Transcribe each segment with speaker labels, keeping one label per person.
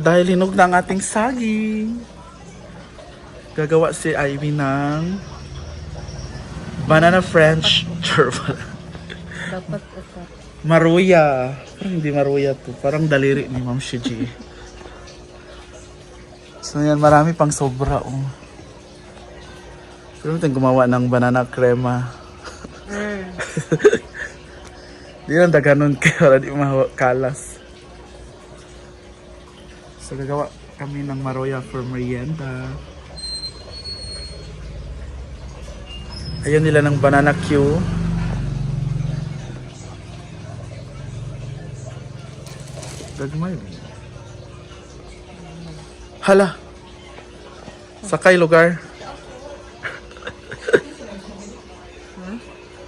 Speaker 1: dahil hinog na ang ating saging, gagawa si Ivy ng banana French
Speaker 2: Dapat ito.
Speaker 1: maruya. Parang hindi maruya to. Parang daliri ni Ma'am Shiji. So yan, marami pang sobra. Oh. Pero natin gumawa ng banana crema. Di lang daganon kayo. Wala di kalas. So gagawa kami ng maruya for merienda. Ayan nila ng banana Q. Gagmay. Hala. Sakay lugar.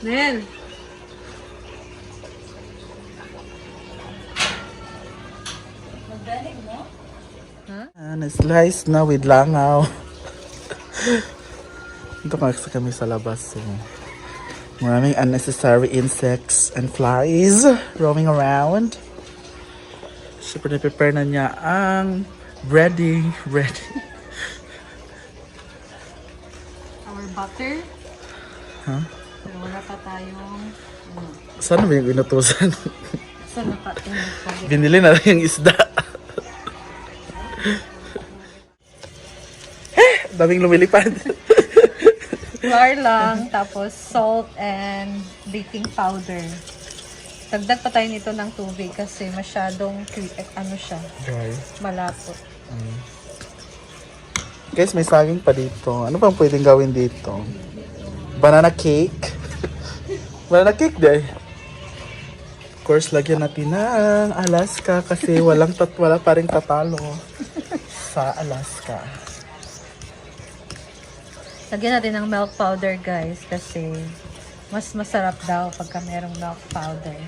Speaker 2: Nel!
Speaker 1: Na-slice na with langaw. Ito kasi kami sa labas. So, maraming unnecessary insects and flies roaming around. Siyempre na-prepare na niya ang ready.
Speaker 2: Our butter.
Speaker 1: Huh?
Speaker 2: Pero wala pa tayong...
Speaker 1: Saan ba yung inutusan?
Speaker 2: Saan na pa ito?
Speaker 1: Binili na lang yung isda. Daming lumilipad.
Speaker 2: Flour lang, tapos salt and baking powder. Dagdag pa tayo nito ng tubig kasi masyadong ano siya,
Speaker 1: Dry.
Speaker 2: malapot.
Speaker 1: Guys, may saging pa dito. Ano bang pwedeng gawin dito? Banana cake. Banana cake day. Of course, lagyan natin ng Alaska kasi wala pa rin tatalo sa Alaska.
Speaker 2: Lagyan natin ng milk powder guys kasi mas masarap daw pagka merong milk powder.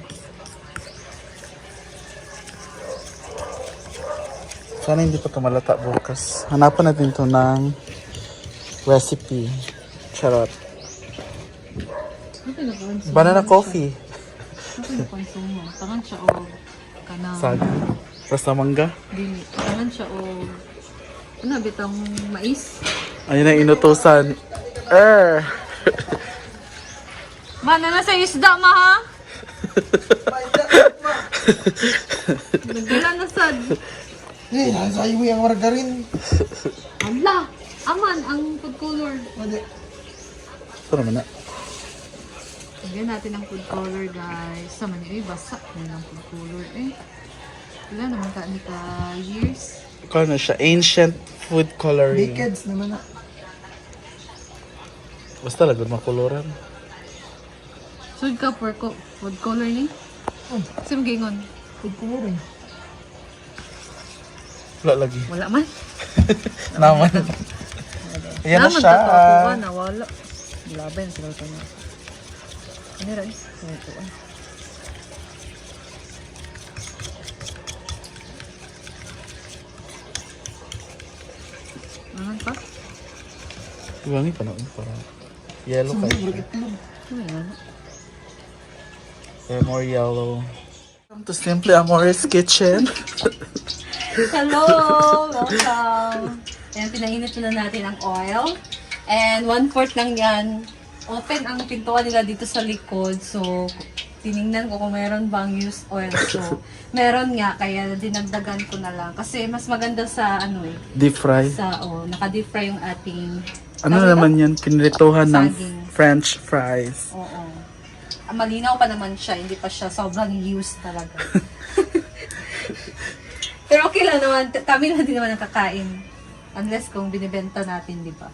Speaker 1: Sana hindi pa tumalata bukas. Hanapan natin to ng recipe. Charot. Banana coffee.
Speaker 2: Ano konsumo? Tangan siya o kanang...
Speaker 1: Saging. Rasa mangga.
Speaker 2: Dili. Tangan siya o... Ano, bitang mais?
Speaker 1: Ayun ang inutusan.
Speaker 2: Mana na sa isda, ma ha? Nagdala na sad.
Speaker 3: Nasa iyo yung margarine.
Speaker 2: Ala! Aman, ang food color.
Speaker 1: Ito naman na.
Speaker 2: Lagyan natin ang food color, guys. Sa manila, basa na ng food color. Wala naman ka years.
Speaker 1: Kano siya? Ancient food coloring.
Speaker 3: Decades naman na.
Speaker 1: Basta lagod makoloran.
Speaker 2: Sud ka for food color ni? Sim gingon.
Speaker 3: Food coloring.
Speaker 1: Wala lagi.
Speaker 2: Wala man.
Speaker 1: Naman. Ayan na
Speaker 2: Naman
Speaker 1: siya.
Speaker 2: tatapuan na wala. Laban sila ito na. Ano rin? Ito. Naman pa?
Speaker 1: Iwangi pa noon. Parang yellow kayo.
Speaker 2: Ayan.
Speaker 1: They're more yellow. Welcome to Simply Amores Kitchen.
Speaker 2: Hello! Welcome! Ayan, pinainit na natin ang oil. And 1/4 lang yan. Open ang pintuan nila dito sa likod. So, tiningnan ko kung meron bang used oil. So, meron nga. Kaya dinagdagan ko na lang. Kasi mas maganda sa ano eh.
Speaker 1: Deep fry.
Speaker 2: Naka-deep fry yung ating...
Speaker 1: Ano
Speaker 2: tawag
Speaker 1: naman
Speaker 2: ito?
Speaker 1: yan? Pinrituhan ng
Speaker 2: Saging.
Speaker 1: French fries.
Speaker 2: Oo. Malinaw pa naman siya. Hindi pa siya sobrang used talaga. Pero okay lang naman. Kami lang din naman nakakain. Unless kung binibenta natin, di ba?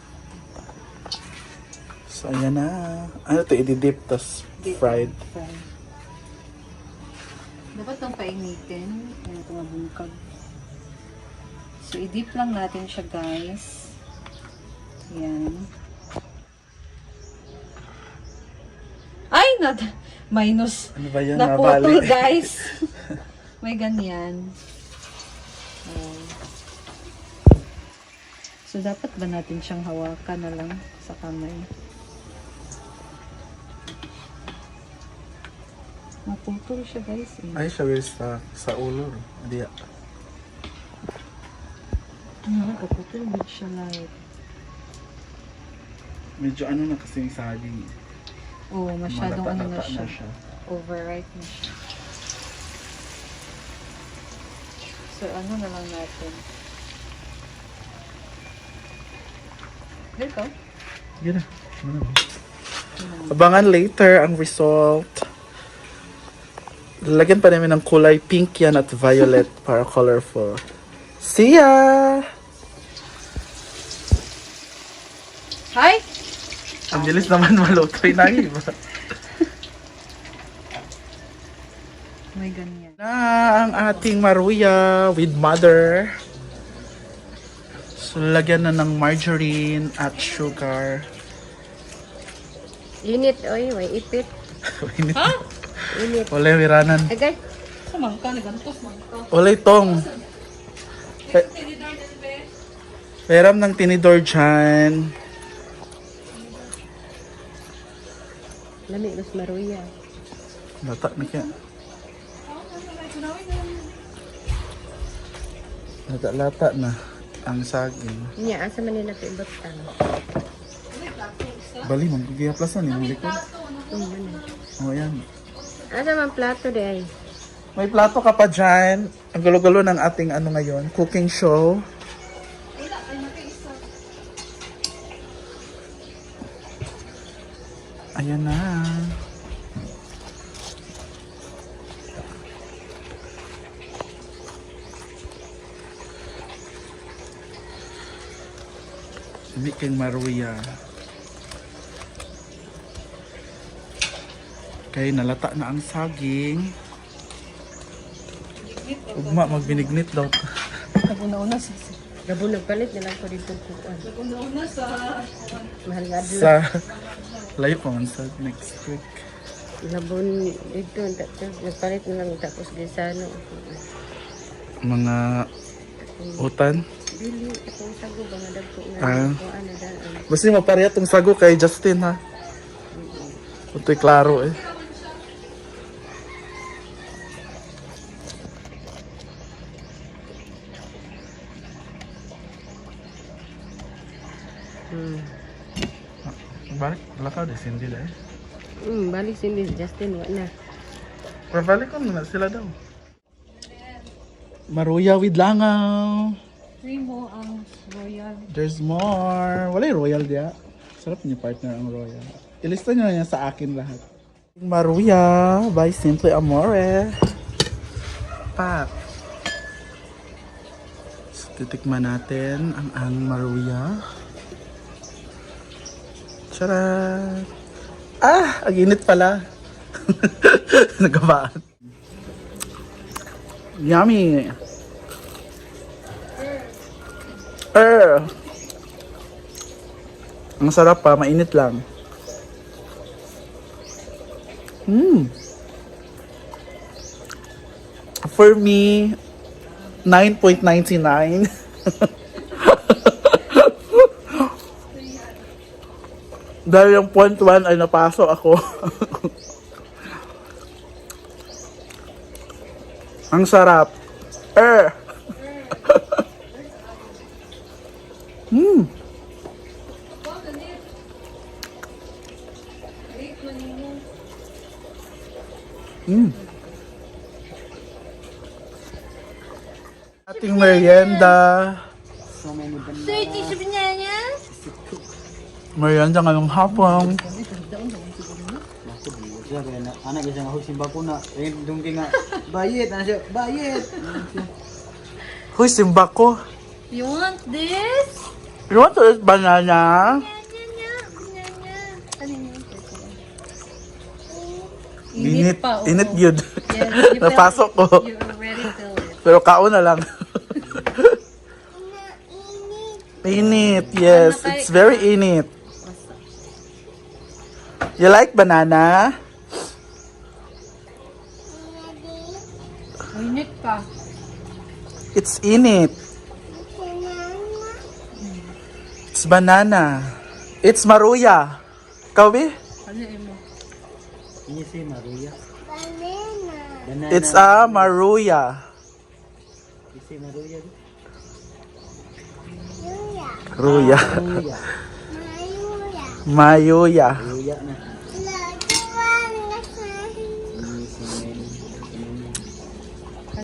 Speaker 1: So, ayan na. Ano ito? I-dip, tas fried.
Speaker 2: Dapat itong painitin. Ayan, ito mabungkag. So, i-dip lang natin siya, guys. Ayan. Ay, minus.
Speaker 1: Ano ba yan?
Speaker 2: Naputol,
Speaker 1: Nabali.
Speaker 2: guys. May ganyan. Oh. So, dapat ba natin siyang hawakan na lang sa kamay? Naputol siya, guys.
Speaker 1: Ay, siya will sa ulo. Hindi.
Speaker 2: Kaputol, big siya light.
Speaker 1: Medyo ano na kasi yung saging.
Speaker 2: Oo, masyadong ano na
Speaker 1: Malata-lata
Speaker 2: siya. Overripe na siya. So, ano na lang natin? Dito?
Speaker 1: Yun na. Abangan later ang result. Lagyan pa namin ng kulay pink yan at violet para colorful. See ya!
Speaker 2: Hi!
Speaker 1: Ang bilis naman malutoy na iba.
Speaker 2: May ganyan.
Speaker 1: Na ang ating maruya with mother. So, lagyan na ng margarine at sugar.
Speaker 4: Init, oy, may ipit.
Speaker 2: Ha?
Speaker 4: Init.
Speaker 1: Wala wiranan.
Speaker 4: Agay.
Speaker 2: Sa mangka, nagantos mangka.
Speaker 1: Wala itong. Peram ng tinidor dyan.
Speaker 4: Lami, mas maruya.
Speaker 1: Lata na kaya. Lata-lata na ang saging.
Speaker 4: Niya, asa man nila ito ibutang.
Speaker 1: Bali, magkikiyaplasan yung likod. O yan.
Speaker 4: Asa man plato de ay.
Speaker 1: May plato ka pa dyan. Ang gulo-gulo ng ating ano ngayon, cooking show. Ayan na. Hindi kang maruya. Okay, nalata na ang saging. Ugma, magbinignit daw.
Speaker 2: Naguna-una sa...
Speaker 4: Gabo nagpalit na lang ko dito kuan.
Speaker 2: Naguna-una sa...
Speaker 4: Mahal nga adlaw.
Speaker 1: Sa layo pa man sa next week.
Speaker 4: Gabon dito nagpalit na lang tapos gisano.
Speaker 1: Mga utan.
Speaker 4: Dili atong sago ba nga dagko nga
Speaker 1: Ah.
Speaker 4: kuan na daan.
Speaker 1: Basta mapareha tong sago kay Justin ha. Ito'y klaro eh. Balik, lakaw di Cindy dahil.
Speaker 4: Balik sini Justin wa na.
Speaker 1: Pero balik ko na sila daw. Maruya with langaw.
Speaker 2: Primo ang royal.
Speaker 1: There's more. Wala yung royal dia. Sarap niya partner ang royal. Ilista niyo na yan sa akin lahat. Maruya by Simply Amore. Pat. So, titikman natin ang Maruya. Charot! Ah! Ang init pala. Nagabaan. Yummy! Ang sarap pa, mainit lang. For me, 9.99. Dahil yung 0.1 ay napasok ako. Ang sarap. Ating merienda.
Speaker 4: Sweetie sa niya.
Speaker 1: Merienda ngayong hapon.
Speaker 3: Siya kaya na anak siya nga simba ko na dungki nga bayit ana siya bayit.
Speaker 1: Huy, simba ko.
Speaker 2: You want this?
Speaker 1: You want to eat banana? Init,
Speaker 2: pa, oo.
Speaker 1: init yun.
Speaker 2: Yes, you
Speaker 1: Napasok ko.
Speaker 2: You already feel it.
Speaker 1: Pero kaon na lang. Init, yes. It's very init. You like banana?
Speaker 2: Init pa.
Speaker 1: It's init. It's banana. It's maruya. Kawi?
Speaker 2: Ano mo?
Speaker 3: Ini si Maruya. Banana.
Speaker 1: It's a maruya.
Speaker 3: Si Maruya.
Speaker 1: Ruya.
Speaker 3: Ruya.
Speaker 1: Mayuya.
Speaker 3: Ruya na.